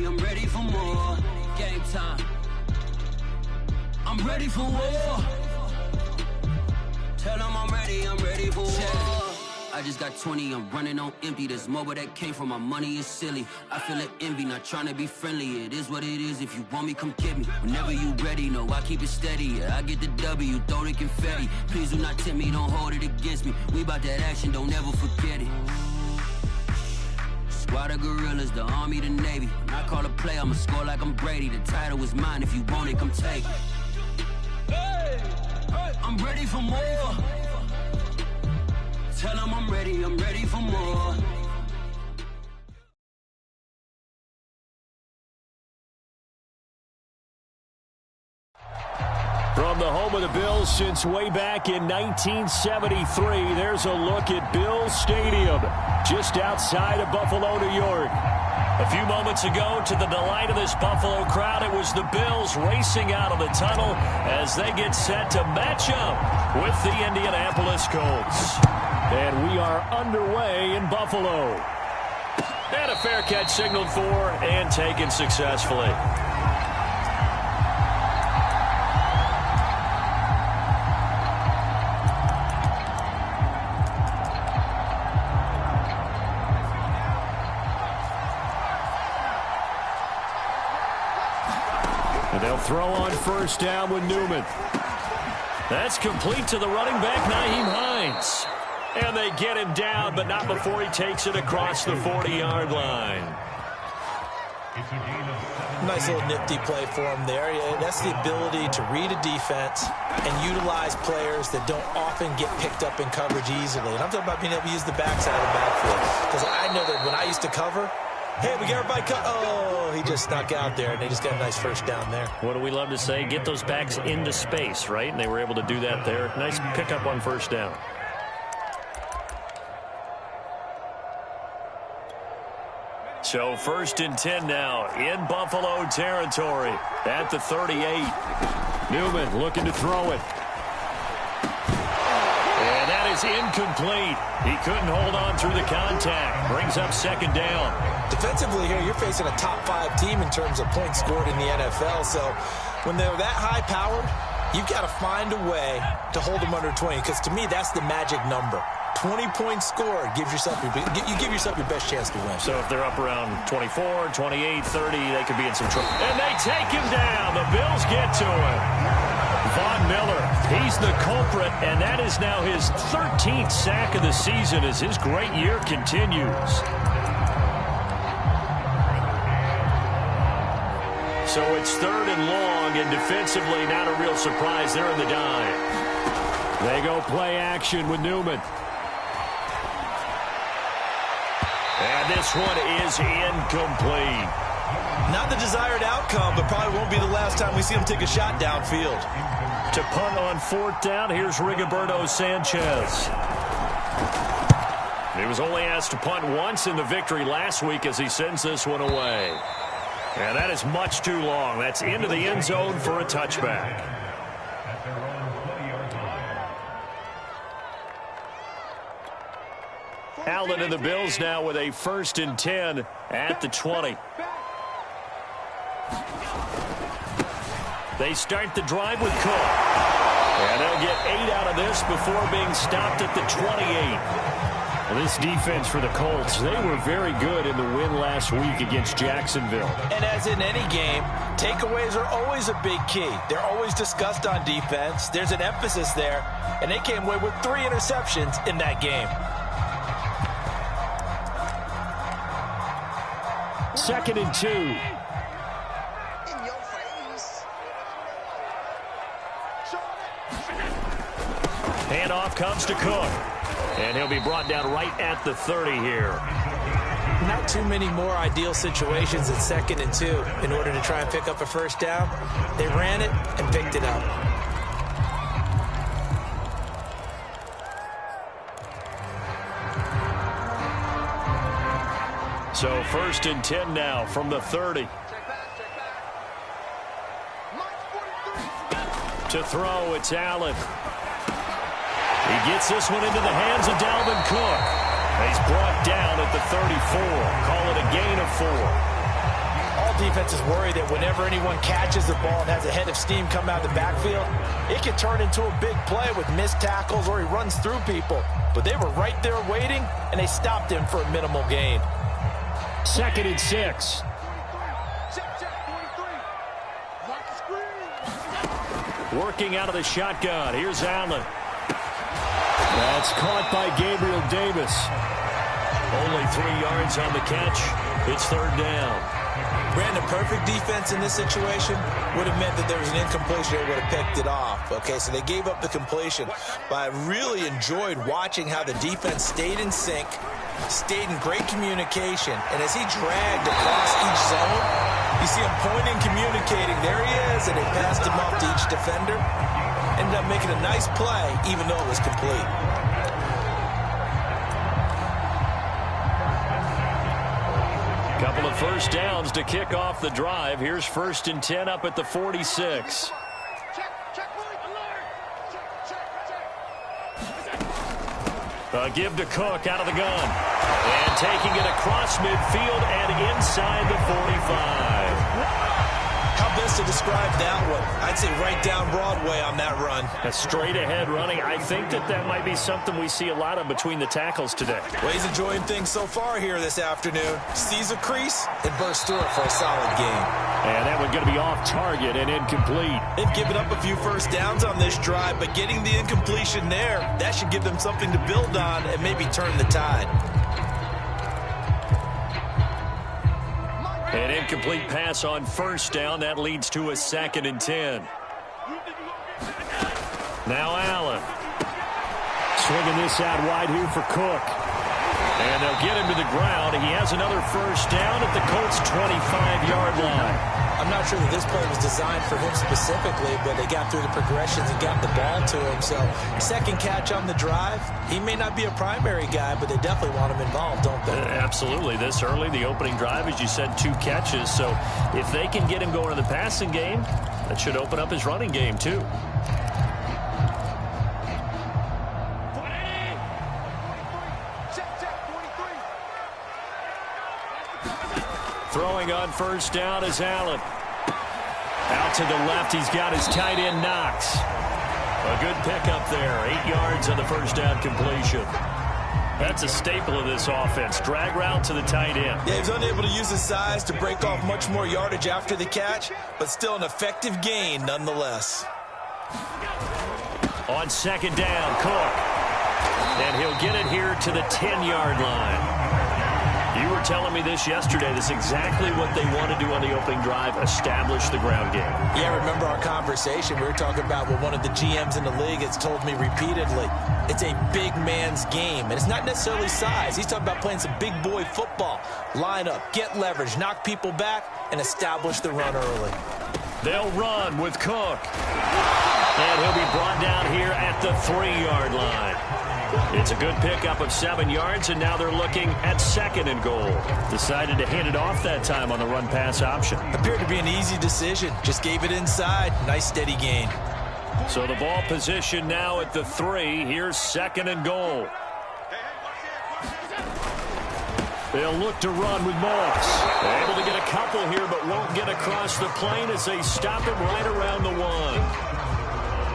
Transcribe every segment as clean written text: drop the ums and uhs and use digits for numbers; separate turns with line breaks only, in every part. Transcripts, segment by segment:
I'm ready for more. Game time. I'm ready for war. Tell them I'm ready for war. I just got 20, I'm running on empty. This mobile that came from my money is silly. I feel like envy, not trying to be friendly. It is what it is, if you want me, come get me. Whenever you ready, no, I keep it steady. Yeah, I get the W, throw the confetti. Please do not tempt me, don't hold it against me. We bout that action, don't ever forget it. Squad of gorillas, the army, the navy. When I call a play, I'ma score like I'm Brady. The title is mine, if you want it, come take it. I'm ready for more. Tell them I'm ready for more.
From the home of the Bills since way back in 1973, there's a look at Bills Stadium, just outside of Buffalo, New York. A few moments ago, to the delight of this Buffalo crowd, it was the Bills racing out of the tunnel as they get set to match up with the Indianapolis Colts. And we are underway in Buffalo. And a fair catch signaled for and taken successfully. And they'll throw on first down with Newman. That's complete to the running back, Nyheim Hines. And they get him down, but not before he takes it across the 40-yard line.
Nice little nifty play for him there. That's the ability to read a defense and utilize players that don't often get picked up in coverage easily. And I'm talking about being able to use the backside of the backfield. Because I know that when I used to cover, hey, we got everybody cut. Oh, he just snuck out there, and they just got a nice first down there.
What do we love to say? Get those backs into space, right? And they were able to do that there. Nice pickup on first down. So 1st and 10 now in Buffalo territory at the 38. Newman looking to throw it. And that is incomplete. He couldn't hold on through the contact. Brings up 2nd down.
Defensively here, you're facing a top-5 team in terms of points scored in the NFL. So when they're that high-powered, you've got to find a way to hold them under 20. Because to me, that's the magic number. 20 points scored, you give yourself your best chance to win.
So if they're up around 24, 28, 30, they could be in some trouble. And they take him down. The Bills get to him. Von Miller, he's the culprit, and that is now his 13th sack of the season as his great year continues. So it's 3rd and long, and defensively not a real surprise. They're in the dime. They go play action with Newman. And this one is incomplete.
Not the desired outcome, but probably won't be the last time we see him take a shot downfield.
To punt on 4th down, here's Rigoberto Sanchez. He was only asked to punt once in the victory last week as he sends this one away. And that is much too long. That's into the end zone for a touchback. Allen and the Bills now with a 1st and 10 at the 20. They start the drive with Cook. And they'll get 8 out of this before being stopped at the 28. Well, this defense for the Colts, they were very good in the win last week against Jacksonville.
And as in any game, takeaways are always a big key. They're always discussed on defense. There's an emphasis there. And they came away with 3 interceptions in that game.
2nd and 2. Handoff comes to Cook. And he'll be brought down right at the 30 here.
Not too many more ideal situations at 2nd and 2 in order to try and pick up a first down. They ran it and picked it up.
So 1st and 10 now from the 30. To throw, it's Allen. He gets this one into the hands of Dalvin Cook. He's brought down at the 34. Call it a gain of 4.
defenses worry that whenever anyone catches the ball and has a head of steam come out of the backfield, it can turn into a big play with missed tackles or he runs through people. But they were right there waiting, and they stopped him for a minimal gain.
2nd and 6. Working out of the shotgun. Here's Allen. That's caught by Gabriel Davis. Only 3 yards on the catch. It's 3rd down.
Brandon, perfect defense in this situation would have meant that there was an incompletion. They would have picked it off. Okay, so they gave up the completion. But I really enjoyed watching how the defense stayed in sync, stayed in great communication, and as he dragged across each zone, you see him pointing, communicating. There he is, and they passed him off to each defender. Ended up making a nice play, even though it was complete.
Couple of first downs to kick off the drive. Here's 1st and 10 up at the 46. A give to Cook out of the gun. And taking it across midfield and inside the 45.
How best to describe that one? I'd say right down Broadway on that run.
A straight ahead running. I think that might be something we see a lot of between the tackles today.
Well, he's enjoying things so far here this afternoon. Sees a crease and bursts through it for a solid gain.
And that one's going to be off target and incomplete.
They've given up a few first downs on this drive, but getting the incompletion there, that should give them something to build on and maybe turn the tide.
An incomplete pass on 1st down. That leads to a 2nd and 10. Now Allen. Swinging this out wide here for Cook. And they'll get him to the ground. He has another first down at the Colts' 25-yard line.
I'm not sure that this play was designed for him specifically, but they got through the progressions and got the ball to him. So, 2nd catch on the drive. He may not be a primary guy, but they definitely want him involved, don't they?
Absolutely. This early, the opening drive, as you said, 2 catches. So, if they can get him going in the passing game, that should open up his running game, too. Throwing on 1st down is Allen. Out to the left, he's got his tight end Knox. A good pickup there. 8 yards on the first down completion. That's a staple of this offense. Drag route to the tight end.
Yeah, he's unable to use his size to break off much more yardage after the catch, but still an effective gain nonetheless.
On 2nd down, Cook. And he'll get it here to the 10-yard line. You were telling me this yesterday. This is exactly what they want to do on the opening drive, establish the ground game.
Yeah, remember our conversation. We were talking about what one of the GMs in the league has told me repeatedly. It's a big man's game, and it's not necessarily size. He's talking about playing some big boy football. Line up, get leverage, knock people back, and establish the run early.
They'll run with Cook. And he'll be brought down here at the 3-yard line. It's a good pickup of 7 yards, and now they're looking at 2nd and goal. Decided to hand it off that time on the run-pass option.
Appeared to be an easy decision. Just gave it inside. Nice steady gain.
So the ball position now at the 3. Here's 2nd and goal. They'll look to run with Moss. Able to get a couple here, but won't get across the plane as they stop him right around the 1.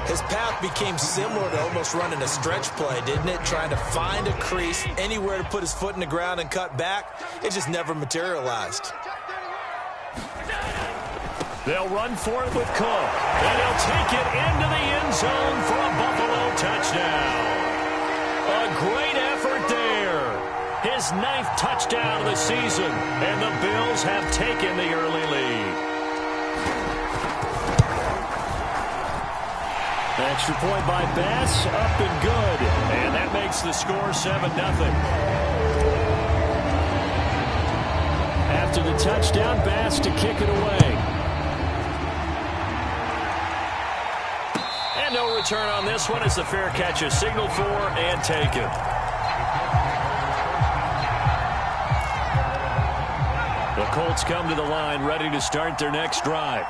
His path became similar to almost running a stretch play, didn't it? Trying to find a crease, anywhere to put his foot in the ground and cut back. It just never materialized.
They'll run for it with Cook. And he'll take it into the end zone for a Buffalo touchdown. A great effort there. His 9th touchdown of the season. And the Bills have taken the early lead. Extra point by Bass, up and good. And that makes the score 7-0. After the touchdown, Bass to kick it away. And no return on this one as the fair catch is signaled for and taken. The Colts come to the line ready to start their next drive.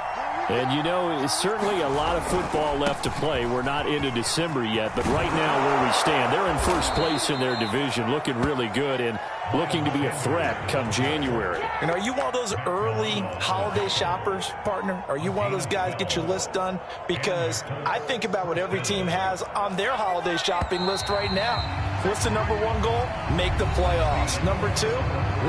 And, you know, it's certainly a lot of football left to play. We're not into December yet, but right now where we stand, they're in first place in their division, looking really good and looking to be a threat come January.
And are you one of those early holiday shoppers, partner? Are you one of those guys get your list done? Because I think about what every team has on their holiday shopping list right now. What's the number one goal? Make the playoffs. Number two,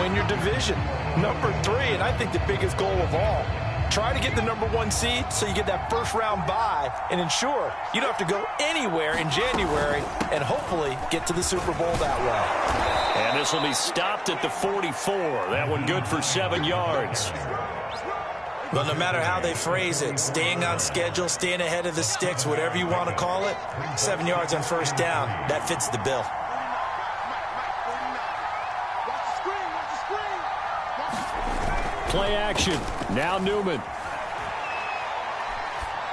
win your division. Number three, and I think the biggest goal of all, try to get the number one seed so you get that first round bye and ensure you don't have to go anywhere in January and hopefully get to the Super Bowl that way.
And this will be stopped at the 44. That one good for 7 yards.
But no matter how they phrase it, staying on schedule, staying ahead of the sticks, whatever you want to call it, 7 yards on first down, that fits the bill.
Play action. Now Newman.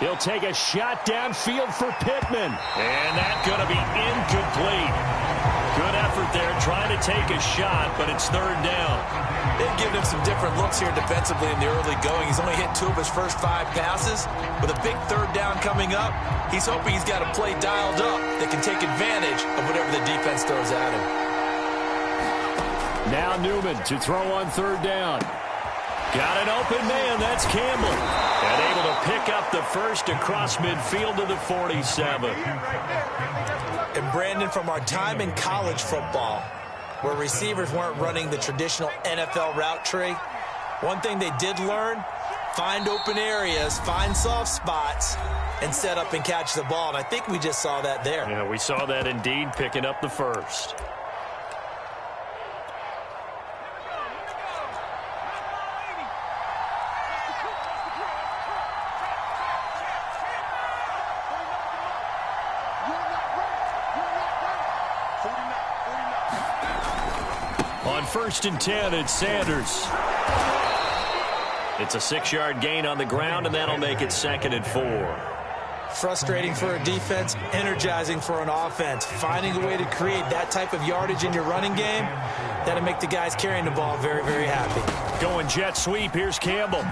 He'll take a shot downfield for Pittman. And that's going to be incomplete. Good effort there trying to take a shot, but it's third down.
They've given him some different looks here defensively in the early going. He's only hit 2 of his first 5 passes. With a big third down coming up, he's hoping he's got a play dialed up that can take advantage of whatever the defense throws at him.
Now Newman to throw on third down. Got an open man. That's Campbell. And able to pick up the first across midfield to the 47.
And Brandon, from our time in college football, where receivers weren't running the traditional NFL route tree, one thing they did learn, find open areas, find soft spots, and set up and catch the ball. And I think we just saw that there.
Yeah, we saw that indeed, picking up the first. On 1st and 10, it's Sanders. It's a 6-yard gain on the ground, and that'll make it 2nd and 4.
Frustrating for a defense, energizing for an offense. Finding a way to create that type of yardage in your running game, that'll make the guys carrying the ball very, very happy.
Going jet sweep, here's Campbell.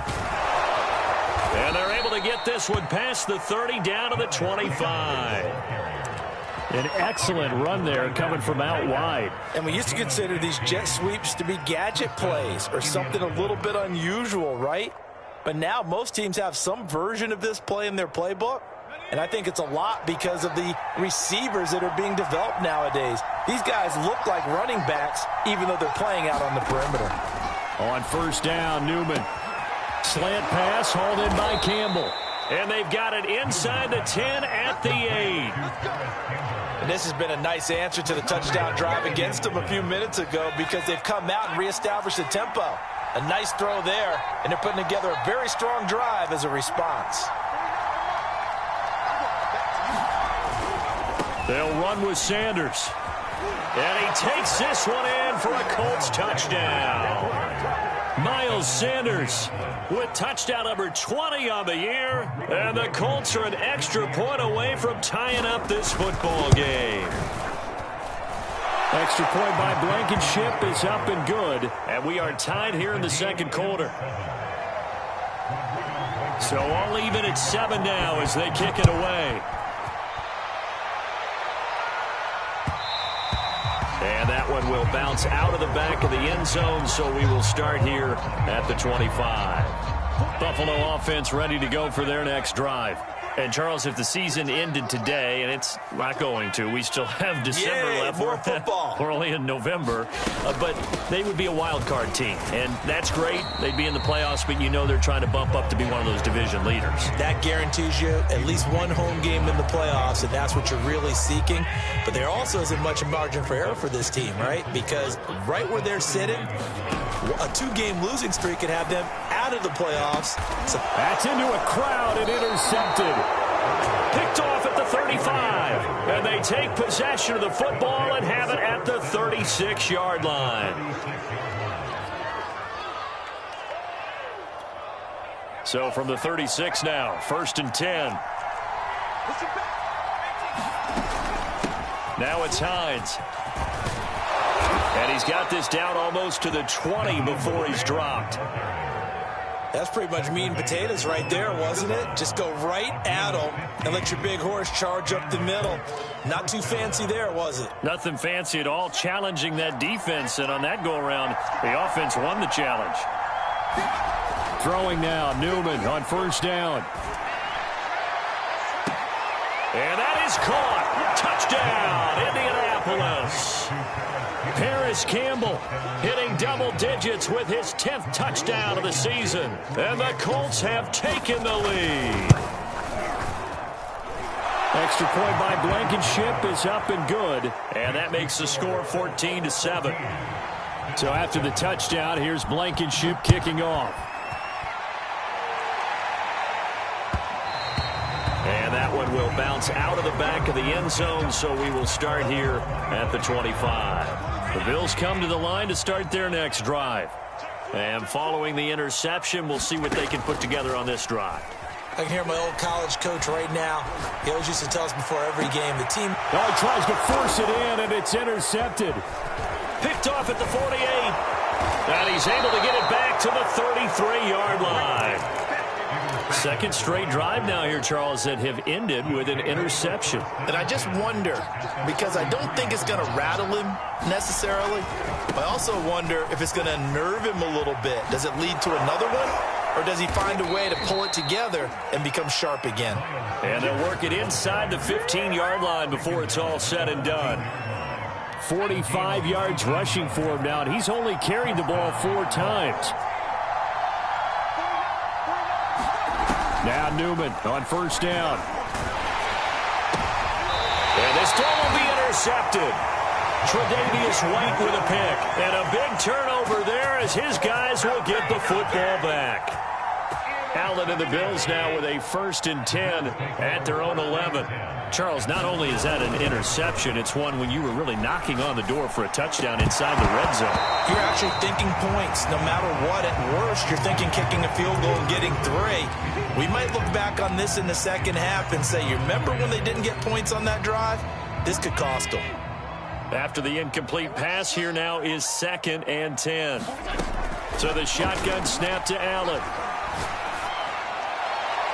And they're able to get this one past the 30 down to the 25. An excellent run there coming from out wide.
And we used to consider these jet sweeps to be gadget plays or something a little bit unusual, right? But now most teams have some version of this play in their playbook. And I think it's a lot because of the receivers that are being developed nowadays. These guys look like running backs even though they're playing out on the perimeter.
On 1st down, Newman. Slant pass hauled in by Campbell. And they've got it inside the 10 at the 8.
And this has been a nice answer to the touchdown drive against them a few minutes ago because they've come out and reestablished the tempo. A nice throw there, and they're putting together a very strong drive as a response.
They'll run with Sanders. And he takes this one in for a Colts touchdown. Miles Sanders with touchdown number 20 on the year. And the Colts are an extra point away from tying up this football game. Extra point by Blankenship is up and good. And we are tied here in the second quarter. So all even at 7 now as they kick it away. And that one will bounce out of the back of the end zone, so we will start here at the 25. Buffalo offense ready to go for their next drive. And, Charles, if the season ended today, and it's not going to, we still have December left.
More football.
We're only in November. But they would be a wild card team. And that's great. They'd be in the playoffs, but you know they're trying to bump up to be one of those division leaders. That
guarantees you at least one home game in the playoffs, and that's what you're really seeking. But there also isn't much margin for error for this team, right? Because right where they're sitting, a 2-game losing streak could have them out of the playoffs.
So that's into a crowd and intercepted. Picked off at the 35. And they take possession of the football and have it at the 36-yard line. So from the 36 now, 1st and 10. Now it's Hines. And he's got this down almost to the 20 before he's dropped.
That's pretty much meat and potatoes right there, wasn't it? Just go right at them and let your big horse charge up the middle. Not too fancy there, was it?
Nothing fancy at all, challenging that defense, and on that go-around, the offense won the challenge. Throwing now, Newman on first down. And that is caught. Touchdown, Indianapolis. Paris Campbell hitting double digits with his 10th touchdown of the season. And the Colts have taken the lead. Extra point by Blankenship is up and good. And that makes the score 14-7. So after the touchdown, here's Blankenship kicking off. And that one will bounce out of the back of the end zone, so we will start here at the 25. The Bills come to the line to start their next drive. And following the interception, we'll see what they can put together on this drive.
I can hear my old college coach right now. He always used to tell us before every game, the team...
Oh, tries to force it in, and it's intercepted. Picked off at the 48. And he's able to get it back to the 33-yard line. Second straight drive now here, Charles, that have ended with an interception.
And I just wonder, because I don't think it's going to rattle him necessarily. I also wonder if it's going to nerve him a little bit. Does it lead to another one? Or does he find a way to pull it together and become sharp again?
And they'll work it inside the 15-yard line before it's all said and done. 45 yards rushing for him now, and he's only carried the ball 4 times. Now Newman on first down. And this throw will be intercepted. Tre'Davious White with a pick. And a big turnover there as his guys will get the football back. Allen and the Bills now with a 1st and 10 at their own 11. Charles, not only is that an interception, it's one when you were really knocking on the door for a touchdown inside the red zone.
You're actually thinking points. No matter what, at worst, you're thinking kicking a field goal and getting 3. We might look back on this in the second half and say, you remember when they didn't get points on that drive? This could cost them.
After the incomplete pass, here now is 2nd and 10. So the shotgun snap to Allen.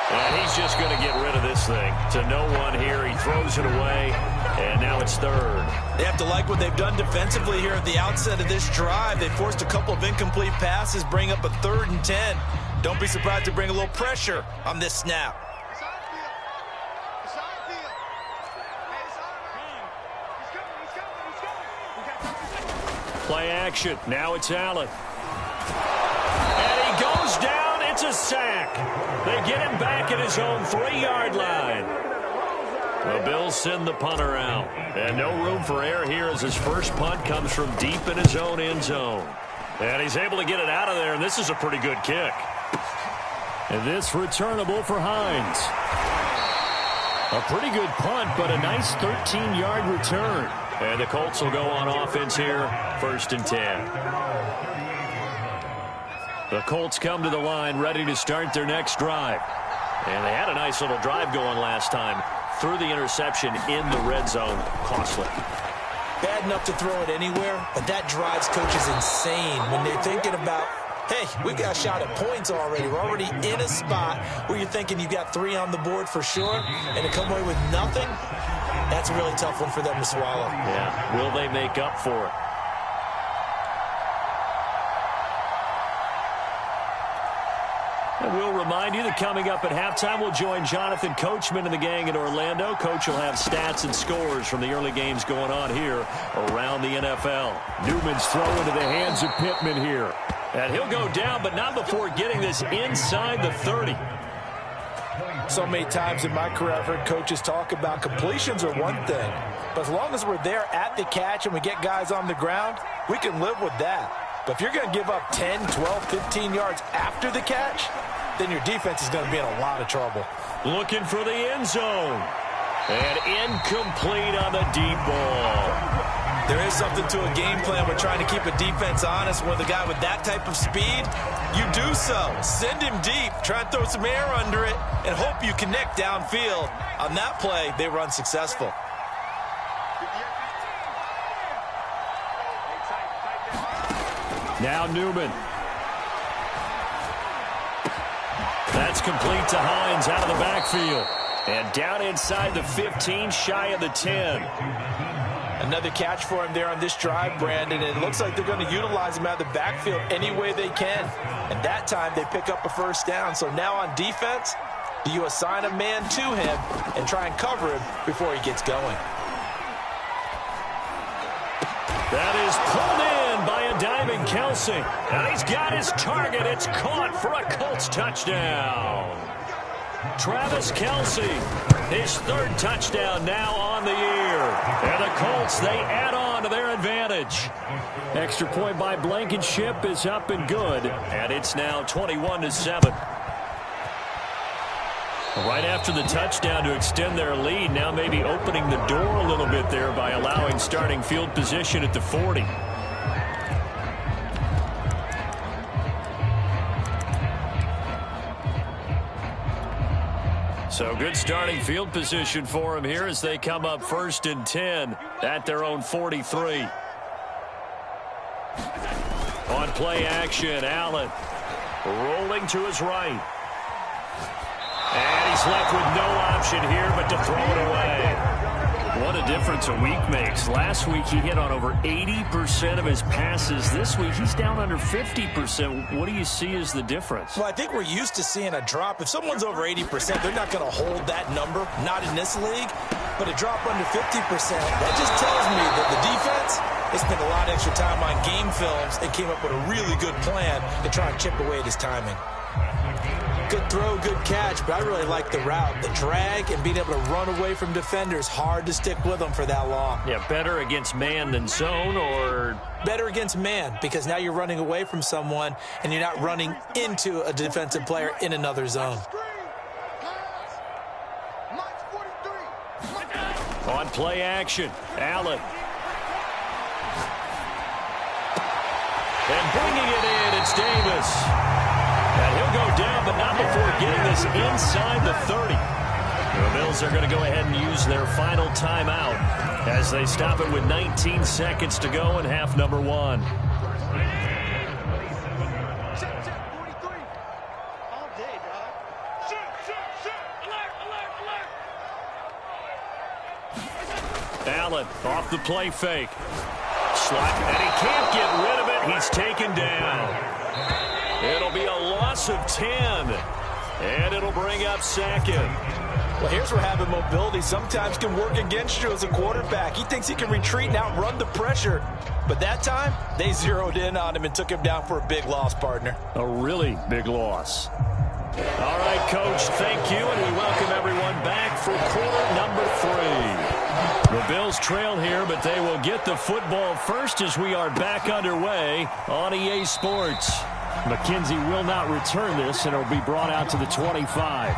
And he's just going to get rid of this thing to no one here. He throws it away, and now it's 3rd.
They have to like what they've done defensively here at the outset of this drive. They forced a couple of incomplete passes, bring up a 3rd and 10. Don't be surprised to bring a little pressure on this snap.
Play action. Now it's Allen. And he goes down. It's a sack. They get him back at his own 3-yard line. The Bills send the punter out. And no room for error here as his first punt comes from deep in his own end zone. And he's able to get it out of there, and this is a pretty good kick. And this returnable for Hines. A pretty good punt, but a nice 13-yard return. And the Colts will go on offense here, 1st and 10. The Colts come to the line ready to start their next drive. And they had a nice little drive going last time. Threw the interception in the red zone. Costly.
Bad enough to throw it anywhere, but that drives coaches insane when they're thinking about, hey, we got a shot at points already. We're already in a spot where you're thinking you got 3 on the board for sure, and to come away with nothing, that's a really tough one for them to swallow.
Yeah, will they make up for it? And we'll remind you that coming up at halftime, we'll join Jonathan Coachman and the gang in Orlando. Coach will have stats and scores from the early games going on here around the NFL. Newman's throw into the hands of Pittman here. And he'll go down, but not before getting this inside the 30.
So many times in my career, I've heard coaches talk about completions are one thing. But as long as we're there at the catch and we get guys on the ground, we can live with that. But if you're going to give up 10, 12, 15 yards after the catch, then your defense is going to be in a lot of trouble.
Looking for the end zone. And incomplete on the deep ball.
There is something to a game plan. We're trying to keep a defense honest. With a guy with that type of speed, you do so. Send him deep. Try and throw some air under it and hope you connect downfield. On that play, they were unsuccessful.
Now Newman. That's complete to Hines out of the backfield. And down inside the 15, shy of the 10.
Another catch for him there on this drive, Brandon, and it looks like they're going to utilize him out of the backfield any way they can. And that time they pick up a first down. So now on defense, do you assign a man to him and try and cover him before he gets going?
That is pulled in by a diving Kelsey. And he's got his target. It's caught for a Colts touchdown. Travis Kelsey, his third touchdown now on the year. And the Colts, they add on to their advantage. Extra point by Blankenship is up and good. And it's now 21-7. Right after the touchdown to extend their lead, now maybe opening the door a little bit there by allowing starting field position at the 40. So good starting field position for him here as they come up 1st and 10 at their own 43. On play action, Allen rolling to his right. And he's left with no option here but to throw it away. What a difference a week makes. Last week he hit on over 80% of his passes. This week he's down under 50%. What do you see as the difference?
Well, I think we're used to seeing a drop. If someone's over 80%, they're not going to hold that number, not in this league. But a drop under 50%, that just tells me that the defense, they spent a lot of extra time on game films and came up with a really good plan to try and chip away at his timing. Good throw, good catch, but I really like the route. The drag and being able to run away from defenders, hard to stick with them for that long.
Yeah, better against man than zone, or?
Better against man, because now you're running away from someone and you're not running into a defensive player in another zone.
On play action, Allen. And bringing it in, it's Davis. And he'll go down, but not before getting this inside the 30. The Bills are going to go ahead and use their final timeout as they stop it with 19 seconds to go in half number 1. Allen off the play fake. Slap, and he can't get rid of it. He's taken down. It'll be a loss of 10, and it'll bring up 2nd.
Well, here's where having mobility sometimes can work against you as a quarterback. He thinks he can retreat and outrun the pressure. But that time, they zeroed in on him and took him down for a big loss, partner.
A really big loss. All right, Coach, thank you, and we welcome everyone back for quarter number 3. The Bills trail here, but they will get the football first as we are back underway on EA Sports. McKenzie will not return this, and it will be brought out to the 25.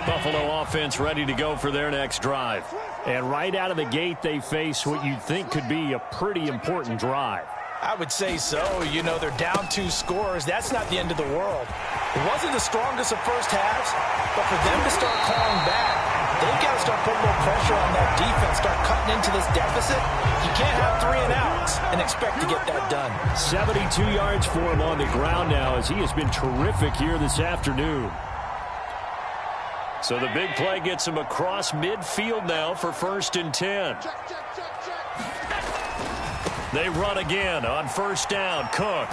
Buffalo offense ready to go for their next drive. And right out of the gate, they face what you'd think could be a pretty important drive.
I would say so. You know, they're down 2 scores. That's not the end of the world. It wasn't the strongest of first halves, but for them to start clawing back, they've got to start putting more pressure on that defense, start cutting into this deficit. You can't have 3 and outs and expect to get that done.
72 yards for him on the ground now as he has been terrific here this afternoon. So the big play gets him across midfield now for 1st and 10. They run again on 1st down. Cook.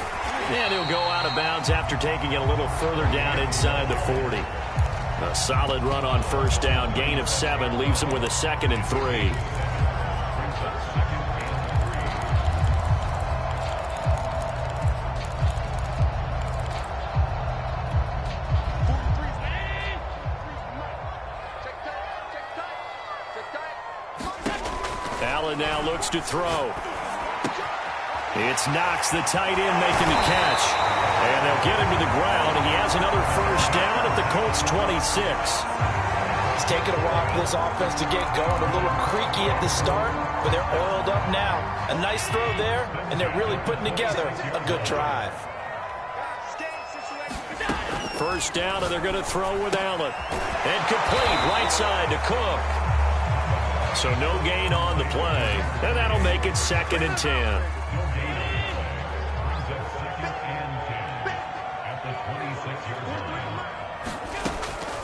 And he'll go out of bounds after taking it a little further down inside the 40. A solid run on 1st down. Gain of 7 leaves him with a 2nd and 3. Allen now looks to throw. It's Knox, the tight end, making the catch. And they'll get him to the ground, and he has another 1st down at the Colts 26.
It's taken a while for this offense to get going. A little creaky at the start, but they're oiled up now. A nice throw there, and they're really putting together a good drive.
1st down, and they're going to throw with Allen. And complete, right side to Cook. So no gain on the play, and that'll make it 2nd and 10.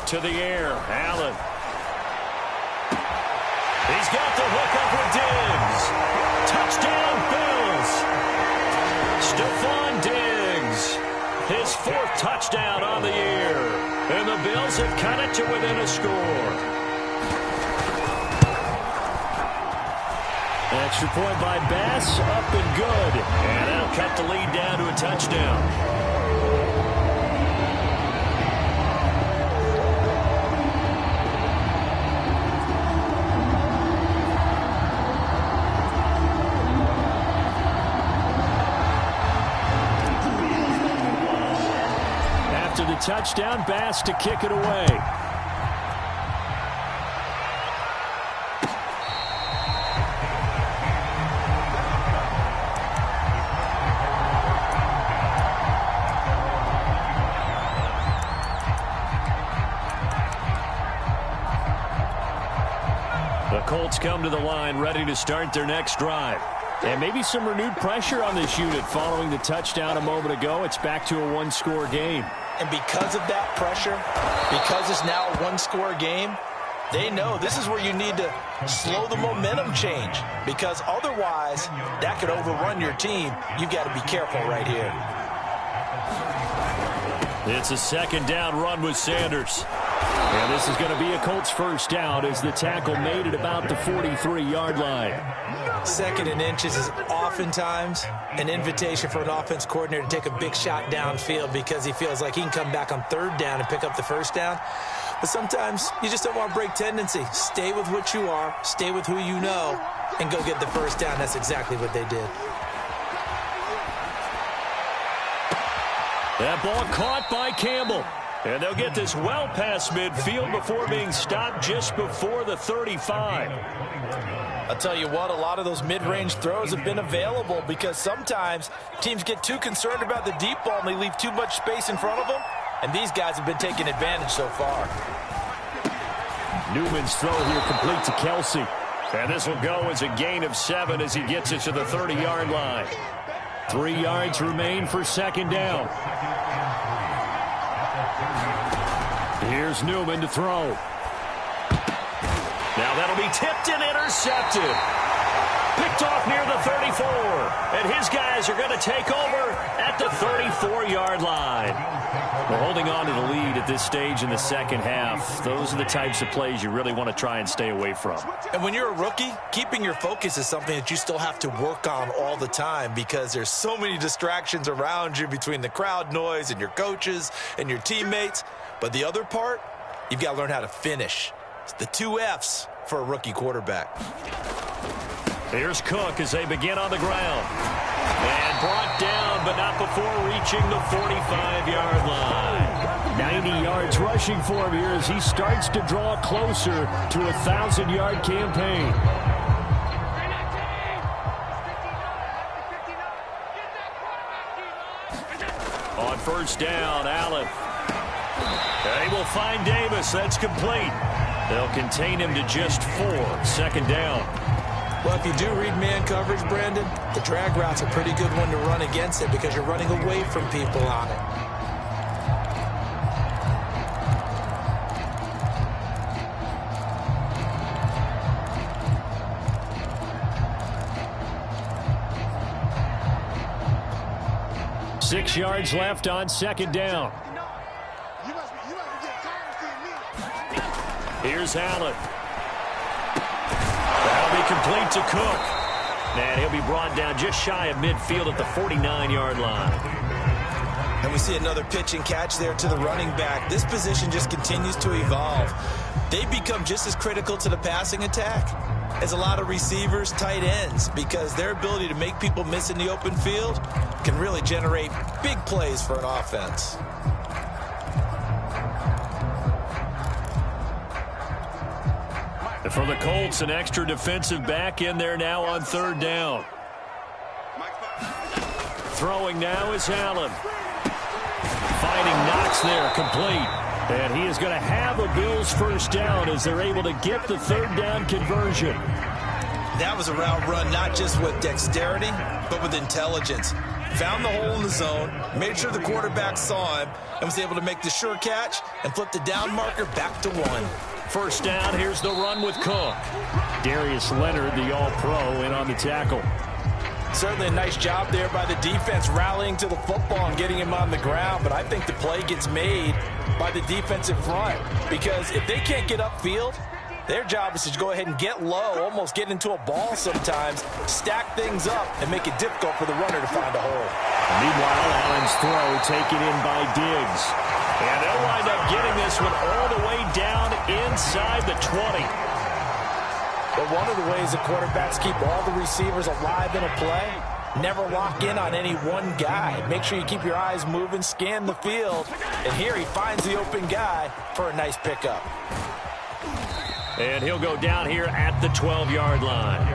To the air, Allen. He's got the hook up with Diggs. Touchdown, Bills. Stephon Diggs, his 4th touchdown on the year. And the Bills have cut it to within a score. Extra point by Bass, up and good. And that'll cut the lead down to a touchdown. After the touchdown, Bass to kick it away. The Colts come to the line ready to start their next drive. And maybe some renewed pressure on this unit following the touchdown a moment ago. It's back to a 1-score game.
And because of that pressure, because it's now a 1-score game, they know this is where you need to slow the momentum change, because otherwise that could overrun your team. You've got to be careful right here.
It's a 2nd down run with Sanders. And this is going to be a Colts 1st down as the tackle made it about the 43-yard line.
2nd and inches is oftentimes an invitation for an offense coordinator to take a big shot downfield because he feels like he can come back on 3rd down and pick up the 1st down. But sometimes you just don't want to break tendency. Stay with what you are, stay with who you know, and go get the 1st down. That's exactly what they did.
That ball caught by Campbell. And they'll get this well past midfield before being stopped just before the 35.
I'll tell you what, a lot of those mid-range throws have been available because sometimes teams get too concerned about the deep ball and they leave too much space in front of them. And these guys have been taking advantage so far.
Newman's throw here complete to Kelsey. And this will go as a gain of 7 as he gets it to the 30-yard line. 3 yards remain for 2nd down. Here's Newman to throw. Now that'll be tipped and intercepted. Picked off near the 34. And his guys are going to take over at the 34-yard line. We're holding on to the lead at this stage in the 2nd half. Those are the types of plays you really want to try and stay away from.
And when you're a rookie, keeping your focus is something that you still have to work on all the time because there's so many distractions around you between the crowd noise and your coaches and your teammates. But the other part, you've got to learn how to finish. It's the 2 F's for a rookie quarterback.
Here's Cook as they begin on the ground. And brought down, but not before reaching the 45-yard line. 90 yards rushing for him here as he starts to draw closer to a 1,000-yard campaign. On 1st down, Allen. They will find Davis. That's complete. They'll contain him to just 4. 2nd down.
Well, if you do read man coverage, Brandon, the drag route's a pretty good one to run against it because you're running away from people on it.
Six yards left on 2nd down. Here's Allen. That'll be complete to Cook. And he'll be brought down just shy of midfield at the 49-yard line.
And we see another pitch and catch there to the running back. This position just continues to evolve. They become just as critical to the passing attack as a lot of receivers, tight ends, because their ability to make people miss in the open field can really generate big plays for an offense.
For the Colts, an extra defensive back in there now on 3rd down. Throwing now is Allen. Finding Knox there, complete. And he is going to have a Bills first down as they're able to get the third down conversion.
That was a route run not just with dexterity, but with intelligence. Found the hole in the zone, made sure the quarterback saw him, and was able to make the sure catch and flip the down marker back to 1.
First down, here's the run with Cook. Darius Leonard, the all-pro, in on the tackle.
Certainly a nice job there by the defense rallying to the football and getting him on the ground, but I think the play gets made by the defensive front because if they can't get upfield, their job is to go ahead and get low, almost get into a ball sometimes, stack things up, and make it difficult for the runner to find a hole.
Meanwhile, Allen's throw taken in by Diggs. And they'll wind up getting this one all the way down inside the 20.
But one of the ways the quarterbacks keep all the receivers alive in a play, never lock in on any one guy. Make sure you keep your eyes moving, scan the field. And here he finds the open guy for a nice pickup.
And he'll go down here at the 12-yard line.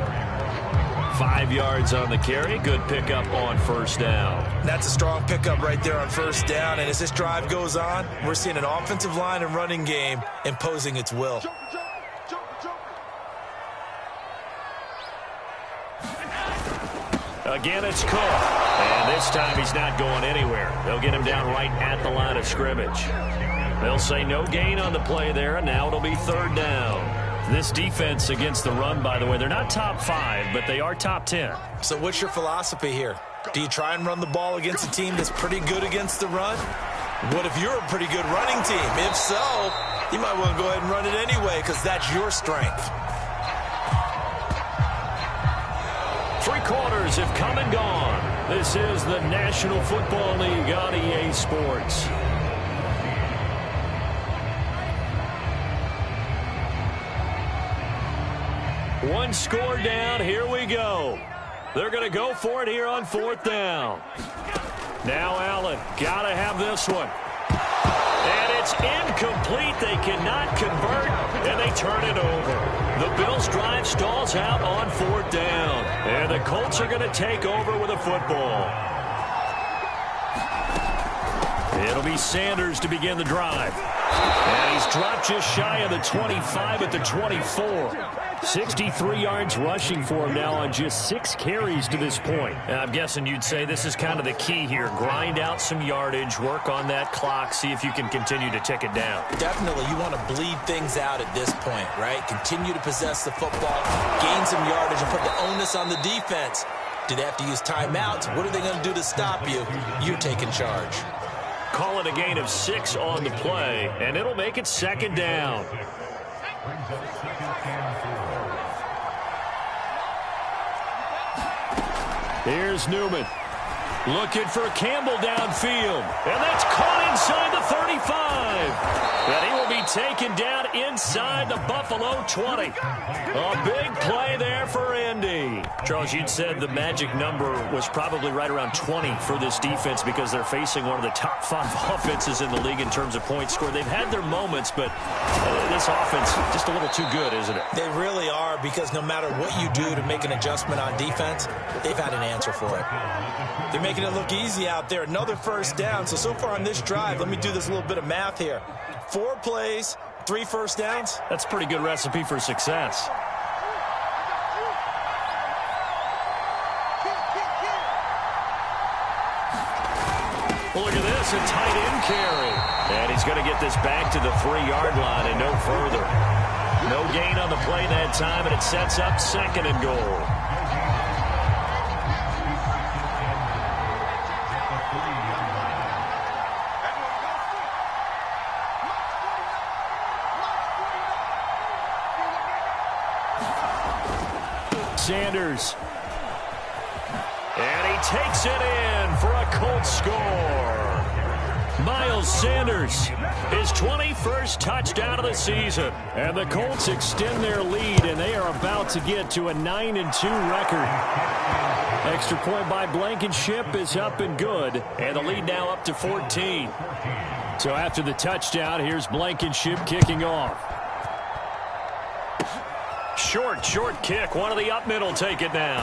5 yards on the carry. Good pickup on first down.
That's a strong pickup right there on first down. And as this drive goes on, we're seeing an offensive line and running game imposing its will.
Again, it's Cook. And this time he's not going anywhere. They'll get him down right at the line of scrimmage. They'll say no gain on the play there, and now it'll be third down. This defense against the run, by the way, they're not top 5, but they are top 10.
So what's your philosophy here? Do you try and run the ball against a team that's pretty good against the run? What if you're a pretty good running team? If so, you might want to go ahead and run it anyway because that's your strength.
3 quarters have come and gone. This is the National Football League on EA Sports. One score down. Here we go. They're going to go for it here on fourth down. Now Allen. Got to have this one. And it's incomplete. They cannot convert, and they turn it over. The Bills drive stalls out on fourth down. And the Colts are going to take over with a football. It'll be Sanders to begin the drive. And he's dropped just shy of the 25 at the 24. 63 yards rushing for him now on just 6 carries to this point. I'm guessing you'd say this is kind of the key here. Grind out some yardage, work on that clock, see if you can continue to tick it down.
Definitely, you want to bleed things out at this point, right? Continue to possess the football, gain some yardage, and put the onus on the defense. Do they have to use timeouts? What are they going to do to stop you? You're taking charge.
Call it a gain of 6 on the play, and it'll make it second down. Here's Newman. Looking for Campbell downfield. And that's caught inside the 35. And he will be taken down inside the Buffalo 20. A big play there for Indy. Charles, you'd said the magic number was probably right around 20 for this defense because they're facing one of the top 5 offenses in the league in terms of points scored. They've had their moments, but this offense just a little too good, isn't it?
They really are, because no matter what you do to make an adjustment on defense, they've had an answer for it. They're making it look easy out there. Another first down. So far on this drive, let me do this little bit of math here. 4 plays, 3 first downs.
That's a pretty good recipe for success. Well, look at this, a tight end carry. And he's going to get this back to the 3-yard line and no further. No gain on the play that time, and it sets up second and goal. Sanders. And he takes it in for a Colts score. Miles Sanders, his 21st touchdown of the season. And the Colts extend their lead, and they are about to get to a 9-2 record. Extra point by Blankenship is up and good, and the lead now up to 14. So after the touchdown, here's Blankenship kicking off. Short kick. One of the up middle take it now.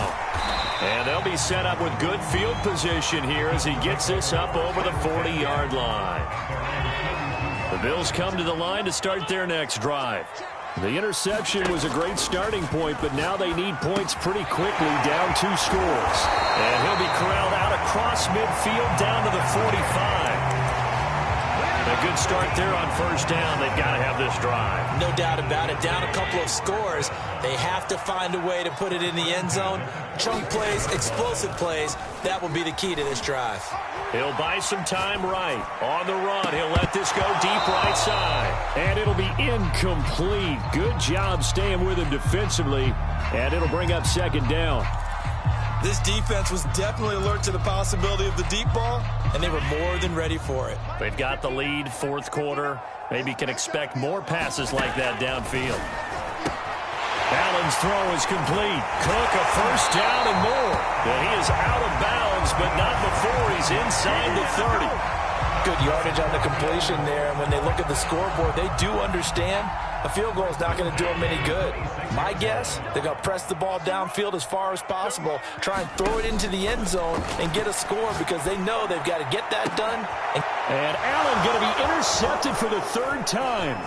And they'll be set up with good field position here as he gets this up over the 40-yard line. The Bills come to the line to start their next drive. The interception was a great starting point, but now they need points pretty quickly, down 2 scores. And he'll be corralled out across midfield down to the 45. A good start there on first down. They've got to have this drive.
No doubt about it. Down a couple of scores. They have to find a way to put it in the end zone. Chunk plays, explosive plays. That will be the key to this drive.
He'll buy some time right. On the run, he'll let this go deep right side. And it'll be incomplete. Good job staying with him defensively. And it'll bring up second down.
This defense was definitely alert to the possibility of the deep ball, and they were more than ready for it.
They've got the lead, fourth quarter. Maybe can expect more passes like that downfield. Allen's throw is complete. Cook a first down and more. And he is out of bounds, but not before he's inside the 30.
Good yardage on the completion there, and when they look at the scoreboard, they do understand a field goal is not going to do them any good. My guess, they're going to press the ball downfield as far as possible, try and throw it into the end zone and get a score because they know they've got to get that done.
And Allen going to be intercepted for the 3rd time.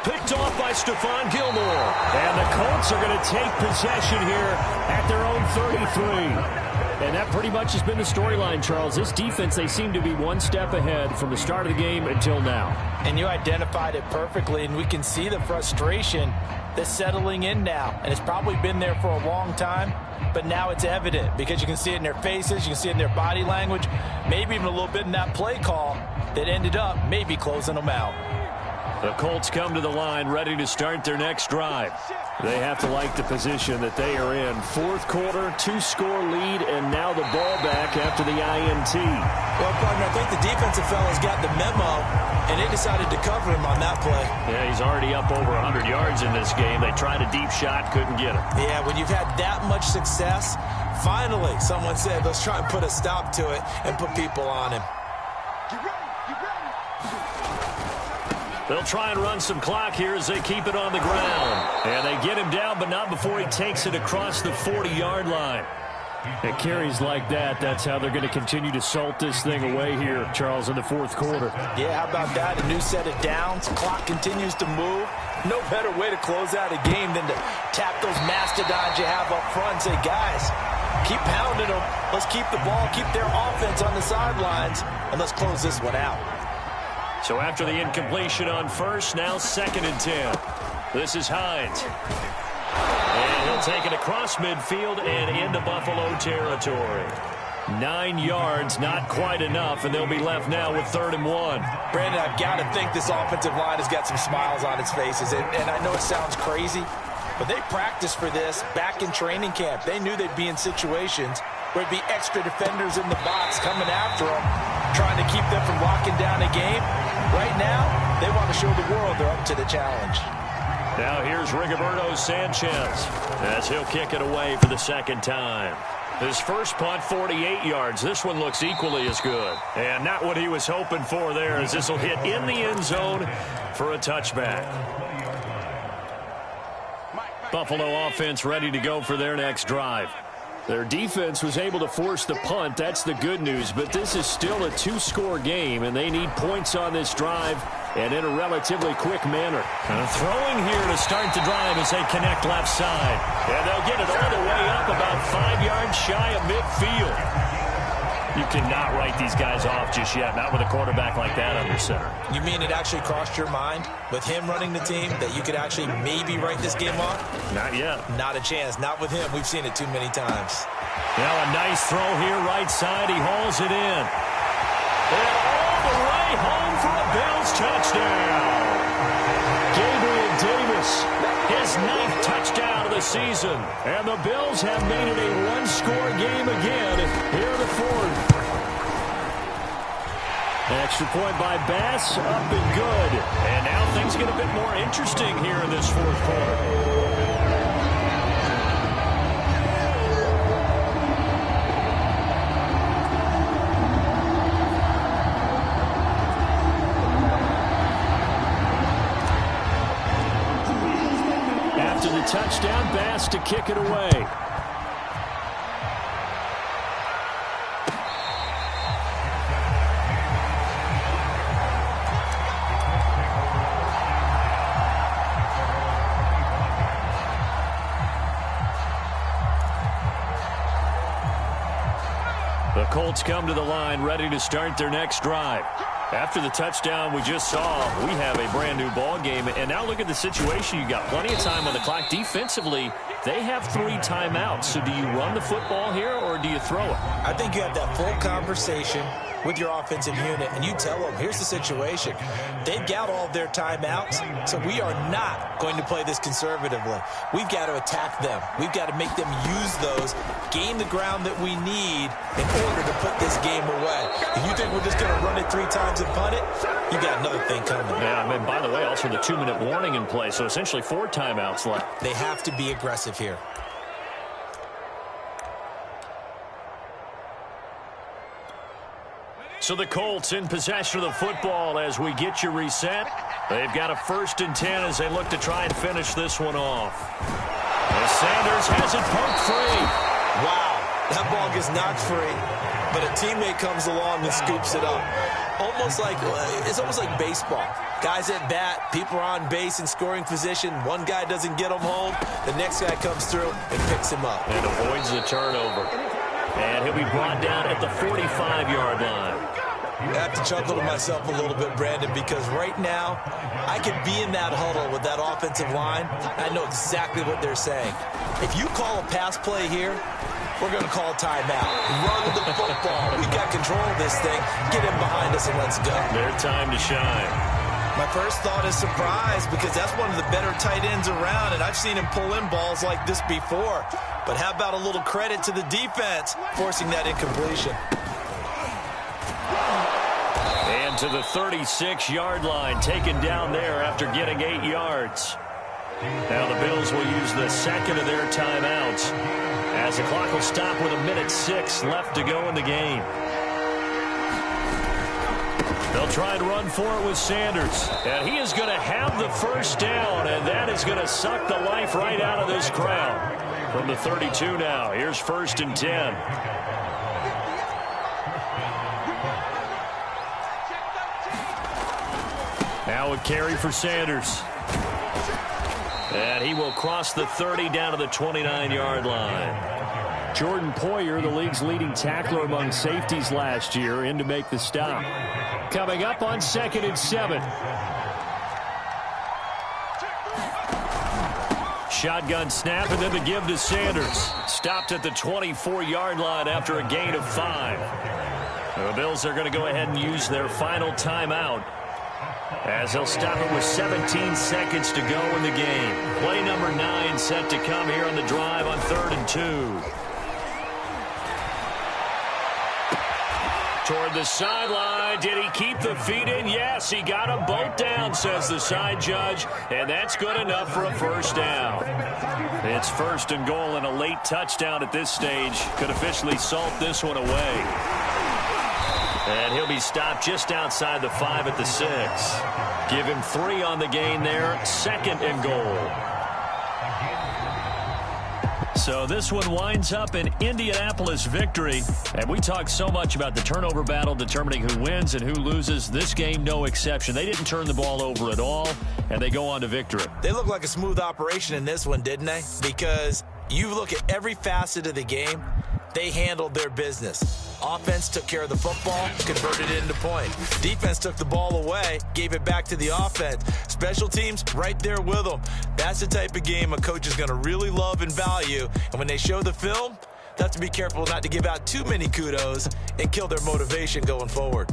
Picked off by Stephon Gilmore. And the Colts are going to take possession here at their own 33. And that pretty much has been the storyline, Charles. This defense, they seem to be one step ahead from the start of the game until now.
And you identified it perfectly, and we can see the frustration that's settling in now. And it's probably been there for a long time, but now it's evident because you can see it in their faces, you can see it in their body language, maybe even a little bit in that play call that ended up maybe closing them out.
The Colts come to the line ready to start their next drive. They have to like the position that they are in. Fourth quarter, 2-score lead, and now the ball back after the INT.
Well, partner, I think the defensive fellas got the memo, and they decided to cover him on that play.
Yeah, he's already up over 100 yards in this game. They tried a deep shot, couldn't get him.
Yeah, when you've had that much success, finally someone said, let's try and put a stop to it and put people on him.
They'll try and run some clock here as they keep it on the ground. And they get him down, but not before he takes it across the 40-yard line. It carries like that. That's how they're going to continue to salt this thing away here, Charles, in the fourth quarter.
Yeah, how about that? A new set of downs. Clock continues to move. No better way to close out a game than to tap those mastodons you have up front and say, guys, keep pounding them. Let's keep the ball, keep their offense on the sidelines, and let's close this one out.
So after the incompletion on first, now 2nd and 10. This is Hines. And he'll take it across midfield and into Buffalo territory. 9 yards, not quite enough, and they'll be left now with 3rd and 1.
Brandon, I've got to think this offensive line has got some smiles on its faces. And I know it sounds crazy, but they practiced for this back in training camp. They knew they'd be in situations where it'd be extra defenders in the box coming after them, trying to keep them from locking down a game. Right now, they want to show the world they're up to the challenge.
Now here's Rigoberto Sanchez as he'll kick it away for the 2nd time. His first punt, 48 yards. This one looks equally as good. And not what he was hoping for there, as this will hit in the end zone for a touchback. Buffalo offense ready to go for their next drive. Their defense was able to force the punt. That's the good news. But this is still a 2-score game, and they need points on this drive and in a relatively quick manner. Throwing here to start the drive as they connect left side. And they'll get it all the way up about 5 yards shy of midfield. You cannot write these guys off just yet, not with a quarterback like that under center.
You mean it actually crossed your mind with him running the team that you could actually maybe write this game off?
Not yet.
Not a chance. Not with him. We've seen it too many times.
Now a nice throw here right side. He hauls it in. And all the way home for a Bills touchdown. Gabriel Davis, his 9th touchdown of the season. And the Bills have made it a 1-score game again here in the 4th. Extra point by Bass, up and good. And now things get a bit more interesting here in this 4th quarter. After the touchdown, Bass to kick it away. Colts come to the line, ready to start their next drive. After the touchdown we just saw, we have a brand-new ball game. And now look at the situation. You got plenty of time on the clock. Defensively, they have 3 timeouts. So do you run the football here or do you throw it?
I think you have that full conversation with your offensive unit, and you tell them, here's the situation. They've got all of their timeouts, so we are not going to play this conservatively. We've got to attack them. We've got to make them use those, gain the ground that we need in order to put this game away. If you think we're just going to run it 3 times and punt it, you got another thing coming.
Yeah, and by the way, also the 2-minute warning in play, so essentially 4 timeouts left.
They have to be aggressive here.
So the Colts in possession of the football as we get you reset. They've got a 1st and 10 as they look to try and finish this one off. As Sanders has it poked free.
Wow, that ball gets knocked free, but a teammate comes along and scoops it up. It's almost like baseball. Guys at bat, people are on base in scoring position. One guy doesn't get him home. The next guy comes through and picks him up.
And avoids the turnover. And he'll be brought down at the 45-yard line.
I have to chuckle to myself a little bit, Brandon, because right now I could be in that huddle with that offensive line. I know exactly what they're saying. If you call a pass play here, we're going to call a timeout. Run the football. We got control of this thing. Get in behind us and let's go.
Their time to shine.
My first thought is surprise because that's one of the better tight ends around, and I've seen him pull in balls like this before. But how about a little credit to the defense forcing that incompletion?
And to the 36-yard line, taken down there after getting 8 yards. Now the Bills will use the second of their timeouts as the clock will stop with 1:06 left to go in the game. They'll try and run for it with Sanders. And he is going to have the first down, and that is going to suck the life right out of this crowd. From the 32 now, here's 1st and 10. Now a carry for Sanders. And he will cross the 30 down to the 29-yard line. Jordan Poyer, the league's leading tackler among safeties last year, in to make the stop. Coming up on 2nd and 7. Shotgun snap and then the give to Sanders. Stopped at the 24-yard line after a gain of 5. The Bills are going to go ahead and use their final timeout as they'll stop it with 17 seconds to go in the game. Play number 9 set to come here on the drive on 3rd and 2. Toward the sideline. Did he keep the feet in? Yes, he got them both down, says the side judge, and that's good enough for a first down. It's 1st and goal, and a late touchdown at this stage could officially salt this one away. And he'll be stopped just outside the 5 at the 6. Give him 3 on the gain there. 2nd and goal. So this one winds up an Indianapolis victory. And we talk so much about the turnover battle determining who wins and who loses. This game, no exception. They didn't turn the ball over at all, and they go on to victory.
They look like a smooth operation in this one, didn't they? Because you look at every facet of the game, they handled their business. Offense took care of the football, converted it into points. Defense took the ball away, gave it back to the offense. Special teams, right there with them. That's the type of game a coach is going to really love and value. And when they show the film, they have to be careful not to give out too many kudos and kill their motivation going forward.